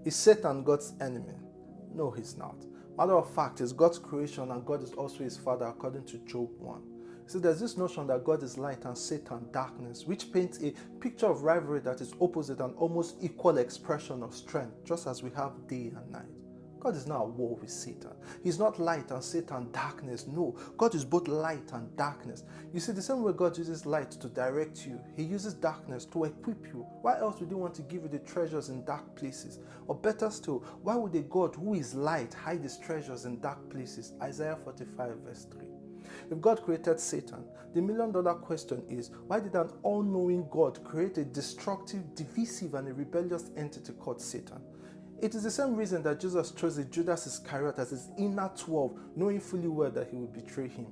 Is Satan God's enemy? No, he's not. Matter of fact, he's God's creation and God is also his father according to Job 1. See, there's this notion that God is light and Satan darkness, which paints a picture of rivalry that is opposite and almost equal expression of strength, just as we have day and night. God is not at war with Satan. He's not light and Satan darkness. No, God is both light and darkness. You see, the same way God uses light to direct you, he uses darkness to equip you. Why else would he want to give you the treasures in dark places? Or better still, why would a God who is light hide his treasures in dark places? Isaiah 45 verse 3. If God created Satan, the million-dollar question is, why did an all-knowing God create a destructive, divisive, and a rebellious entity called Satan? It is the same reason that Jesus chose Judas Iscariot as his inner 12, knowing fully well that he would betray him.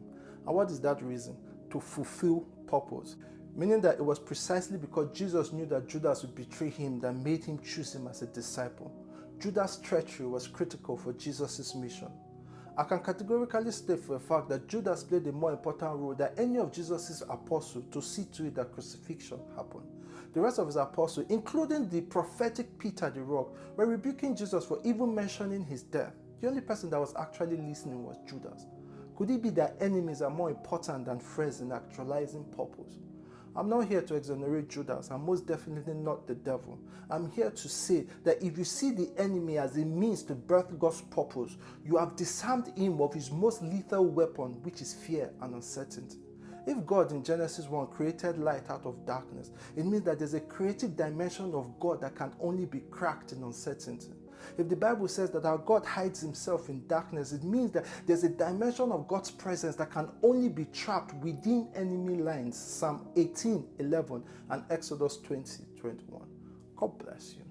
And what is that reason? To fulfill purpose. Meaning that it was precisely because Jesus knew that Judas would betray him that made him choose him as a disciple. Judas' treachery was critical for Jesus' mission. I can categorically state for a fact that Judas played a more important role than any of Jesus' apostles to see to it that crucifixion happened. The rest of his apostles, including the prophetic Peter the Rock, were rebuking Jesus for even mentioning his death. The only person that was actually listening was Judas. Could it be that enemies are more important than friends in actualizing purpose? I'm not here to exonerate Judas. I'm most definitely not the devil. I'm here to say that if you see the enemy as a means to birth God's purpose, you have disarmed him of his most lethal weapon, which is fear and uncertainty. If God in Genesis 1 created light out of darkness, it means that there's a creative dimension of God that can only be cracked in uncertainty. If the Bible says that our God hides himself in darkness, it means that there's a dimension of God's presence that can only be trapped within enemy lines. Psalm 18:11 and Exodus 20:21. God bless you.